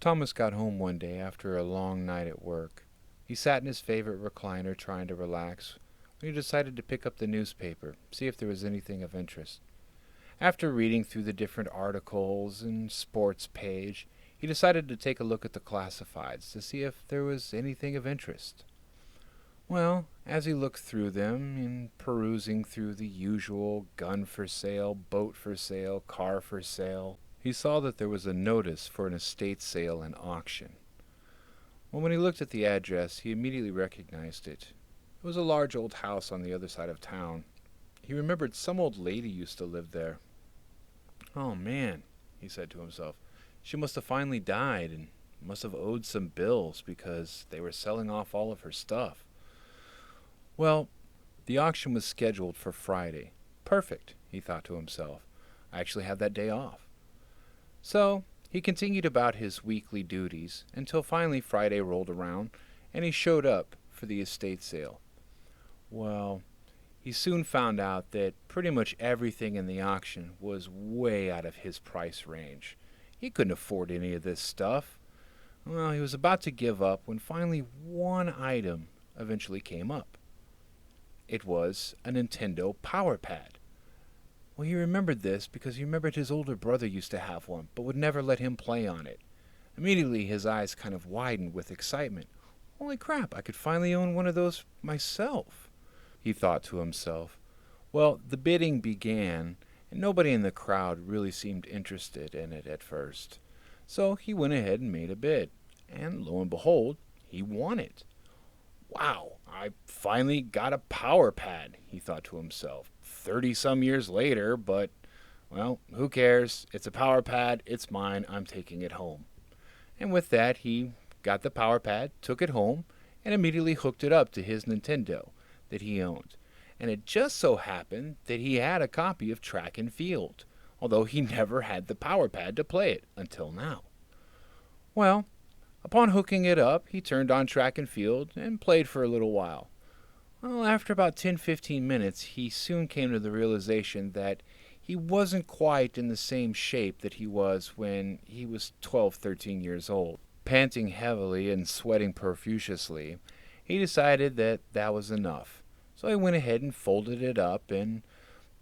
Thomas got home one day after a long night at work. He sat in his favorite recliner trying to relax when he decided to pick up the newspaper, see if there was anything of interest. After reading through the different articles and sports page, he decided to take a look at the classifieds to see if there was anything of interest. Well, as he looked through them and perusing through the usual gun for sale, boat for sale, car for sale, he saw that there was a notice for an estate sale and auction. Well, when he looked at the address, he immediately recognized it. It was a large old house on the other side of town. He remembered some old lady used to live there. Oh man, he said to himself, she must have finally died and must have owed some bills because they were selling off all of her stuff. Well, the auction was scheduled for Friday. Perfect, he thought to himself. I actually have that day off. So he continued about his weekly duties until finally Friday rolled around and he showed up for the estate sale. Well, he soon found out that pretty much everything in the auction was way out of his price range. He couldn't afford any of this stuff. Well, he was about to give up when finally one item eventually came up. It was a Nintendo Power Pad. Well, he remembered this because he remembered his older brother used to have one, but would never let him play on it. Immediately, his eyes kind of widened with excitement. Holy crap, I could finally own one of those myself, he thought to himself. Well, the bidding began, and nobody in the crowd really seemed interested in it at first. So he went ahead and made a bid, and lo and behold, he won it. Wow, I finally got a power pad, he thought to himself. 30 some years later, but, well, who cares? It's a power pad, it's mine, I'm taking it home. And with that, he got the power pad, took it home, and immediately hooked it up to his Nintendo that he owned. And it just so happened that he had a copy of Track and Field, although he never had the power pad to play it until now. Well, upon hooking it up, he turned on Track and Field and played for a little while. Well, after about 10-15 minutes, he soon came to the realization that he wasn't quite in the same shape that he was when he was 12-13 years old. Panting heavily and sweating profusely, he decided that that was enough. So he went ahead and folded it up and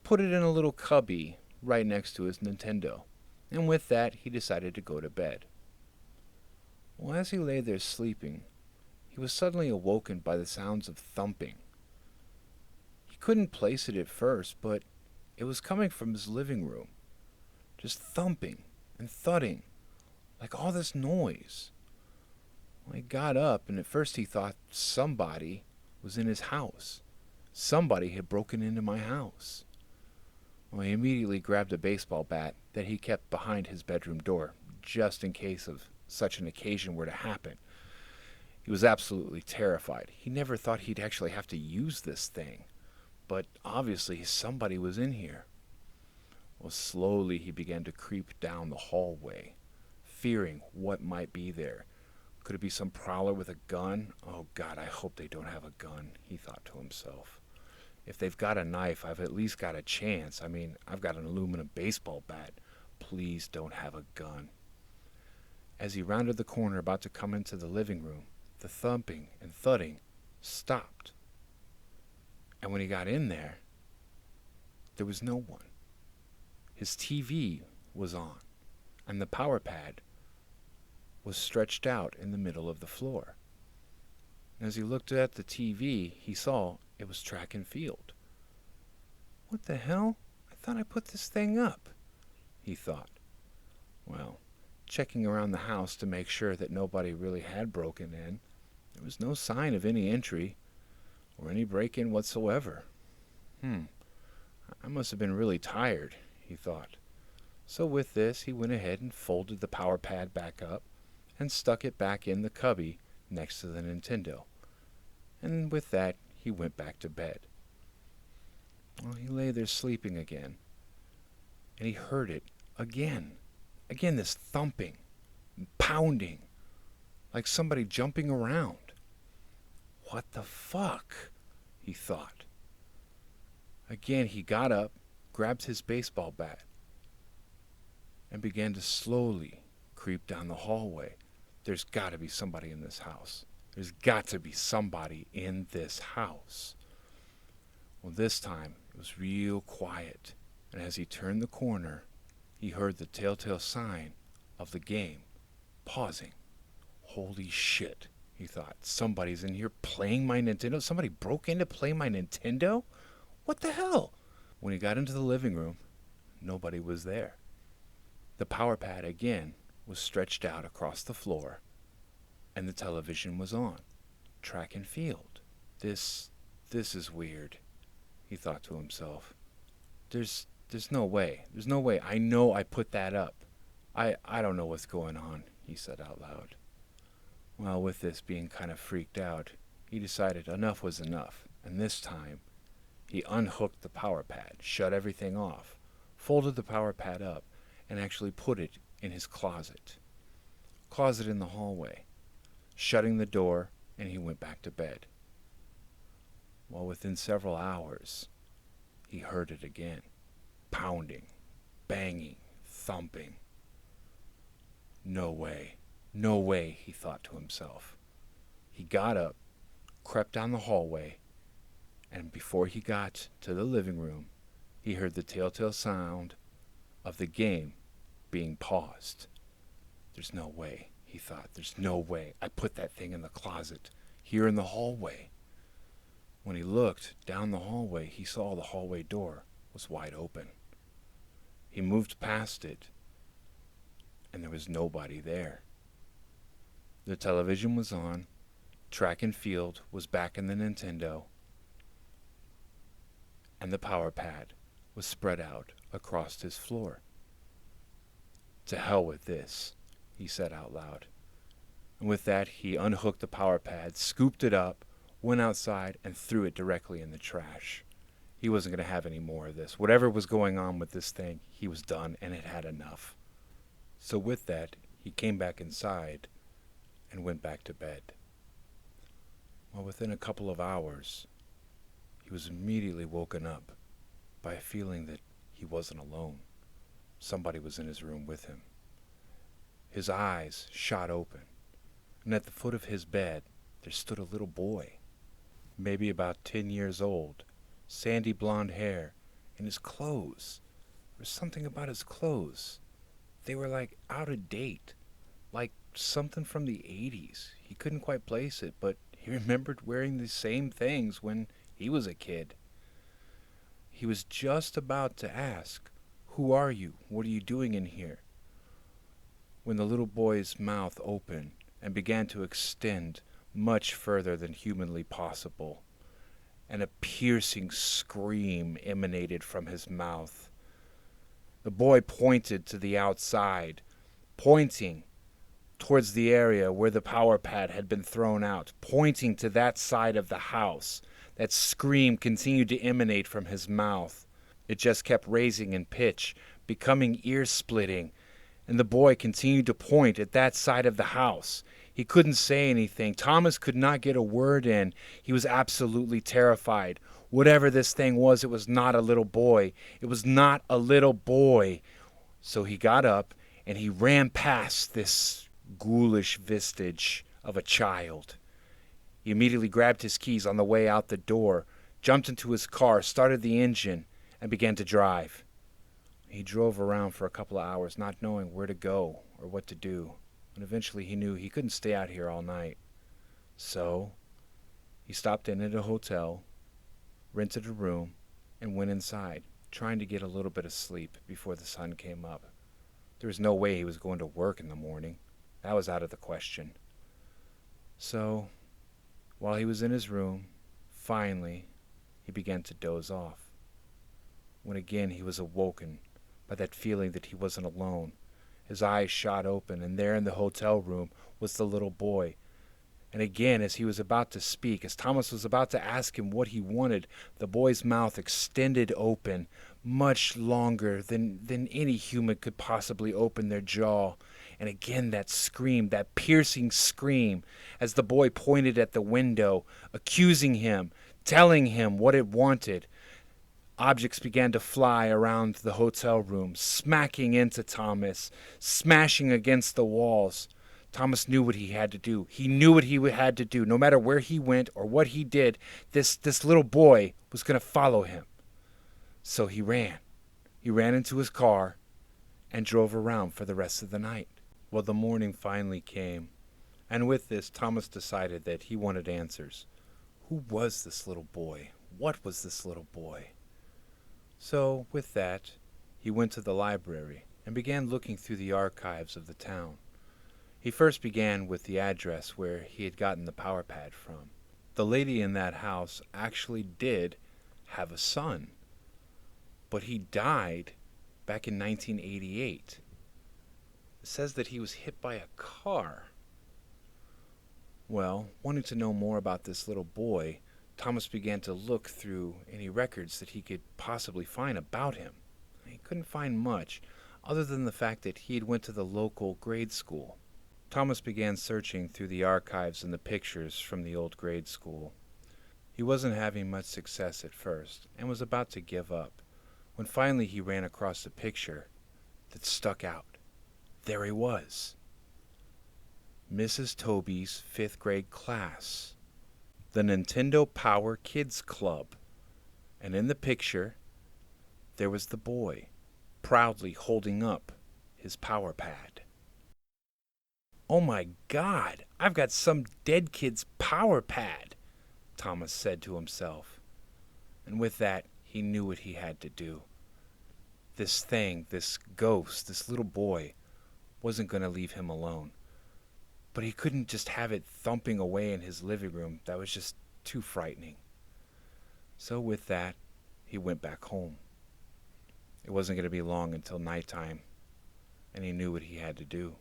put it in a little cubby right next to his Nintendo. And with that, he decided to go to bed. Well, as he lay there sleeping, he was suddenly awoken by the sounds of thumping. He couldn't place it at first, but it was coming from his living room. Just thumping and thudding, like all this noise. Well, he got up, and at first he thought somebody was in his house. Somebody had broken into my house. Well, he immediately grabbed a baseball bat that he kept behind his bedroom door, just in case of such an occasion were to happen. He was absolutely terrified. He never thought he'd actually have to use this thing. But obviously somebody was in here. Well, slowly he began to creep down the hallway, fearing what might be there. Could it be some prowler with a gun? Oh God, I hope they don't have a gun, he thought to himself. If they've got a knife, I've at least got a chance. I mean, I've got an aluminum baseball bat. Please don't have a gun. As he rounded the corner about to come into the living room, the thumping and thudding stopped. And when he got in there was no one. His TV was on, and the power pad was stretched out in the middle of the floor. As he looked at the TV, he saw it was Track and Field. What the hell? I thought I put this thing up, he thought. Well, checking around the house to make sure that nobody really had broken in, there was no sign of any entry or any break-in whatsoever. I must have been really tired, he thought. So with this, he went ahead and folded the power pad back up and stuck it back in the cubby next to the Nintendo. And with that, he went back to bed. Well, he lay there sleeping again, and he heard it again. Again, this thumping, pounding, like somebody jumping around. What the fuck? He thought. Again, he got up, grabbed his baseball bat, and began to slowly creep down the hallway, There's got to be somebody in this house. There's got to be somebody in this house. Well, this time it was real quiet, and as he turned the corner, he heard the telltale sign of the game pausing. Holy shit, he thought. Somebody's in here playing my Nintendo? Somebody broke in to play my Nintendo? What the hell? When he got into the living room, nobody was there. The power pad again was stretched out across the floor, and the television was on. Track and field. This is weird, he thought to himself. There's no way. There's no way. I know I put that up. I don't know what's going on, he said out loud. Well, with this being kind of freaked out, he decided enough was enough, and this time he unhooked the power pad, shut everything off, folded the power pad up, and actually put it in his closet in the hallway, shutting the door, and he went back to bed. Well, within several hours, he heard it again, pounding, banging, thumping. No way, he thought to himself. He got up, crept down the hallway, and before he got to the living room, he heard the telltale sound of the game being paused. There's no way, he thought. There's no way. I put that thing in the closet, here in the hallway. When he looked down the hallway, he saw the hallway door was wide open. He moved past it, and there was nobody there. The television was on, track and field was back in the Nintendo, and the power pad was spread out across his floor. To hell with this, he said out loud. And with that, he unhooked the power pad, scooped it up, went outside, and threw it directly in the trash. He wasn't going to have any more of this. Whatever was going on with this thing, he was done and had had enough. So with that, he came back inside and went back to bed. Well, within a couple of hours, he was immediately woken up by a feeling that he wasn't alone. Somebody was in his room with him. His eyes shot open, and at the foot of his bed there stood a little boy, maybe about 10 years old, sandy blonde hair, and his clothes. There was something about his clothes. They were like out of date, like something from the 80s. He couldn't quite place it, but he remembered wearing the same things when he was a kid. He was just about to ask, "Who are you? What are you doing in here?" when the little boy's mouth opened and began to extend much further than humanly possible, and a piercing scream emanated from his mouth. The boy pointed to the outside, pointing towards the area where the power pad had been thrown out, pointing to that side of the house. That scream continued to emanate from his mouth. It just kept raising in pitch, becoming ear-splitting, and the boy continued to point at that side of the house. He couldn't say anything. Thomas could not get a word in. He was absolutely terrified. Whatever this thing was, it was not a little boy. It was not a little boy. So he got up and he ran past this ghoulish vestige of a child. He immediately grabbed his keys on the way out the door, jumped into his car, started the engine, and began to drive. He drove around for a couple of hours, not knowing where to go or what to do. And eventually he knew he couldn't stay out here all night. So he stopped in at a hotel, rented a room, and went inside, trying to get a little bit of sleep before the sun came up. There was no way he was going to work in the morning. That was out of the question. So, while he was in his room, finally, he began to doze off. When again he was awoken by that feeling that he wasn't alone. His eyes shot open, and there in the hotel room was the little boy. And again, as he was about to speak, as Thomas was about to ask him what he wanted, the boy's mouth extended open, much longer than any human could possibly open their jaw. And again that scream, that piercing scream, as the boy pointed at the window, accusing him, telling him what it wanted. Objects began to fly around the hotel room, smacking into Thomas, smashing against the walls. Thomas knew what he had to do. He knew what he had to do. No matter where he went or what he did, this little boy was going to follow him. So he ran. He ran into his car and drove around for the rest of the night. Well, the morning finally came, and with this, Thomas decided that he wanted answers. Who was this little boy? What was this little boy? So, with that, he went to the library and began looking through the archives of the town. He first began with the address where he had gotten the power pad from. The lady in that house actually did have a son, but he died back in 1988. It says that he was hit by a car. Well, wanting to know more about this little boy, Thomas began to look through any records that he could possibly find about him. He couldn't find much, other than the fact that he had went to the local grade school. Thomas began searching through the archives and the pictures from the old grade school. He wasn't having much success at first, and was about to give up, when finally he ran across a picture that stuck out. There he was. Mrs. Toby's 5th grade class. The Nintendo Power Kids Club. And in the picture, there was the boy, proudly holding up his power pad. "Oh my God, I've got some dead kid's power pad," Thomas said to himself. And with that, he knew what he had to do. This thing, this ghost, this little boy, wasn't going to leave him alone. But he couldn't just have it thumping away in his living room. That was just too frightening. So with that, he went back home. It wasn't going to be long until nighttime, and he knew what he had to do.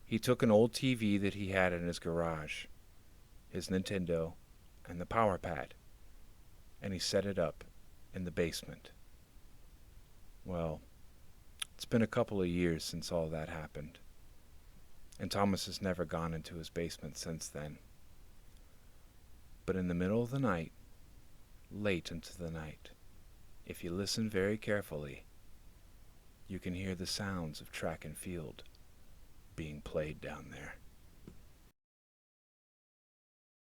He took an old TV that he had in his garage, his Nintendo, and the power pad, and he set it up in the basement. Well, it's been a couple of years since all that happened, and Thomas has never gone into his basement since then. But in the middle of the night, late into the night, if you listen very carefully, you can hear the sounds of track and field being played down there.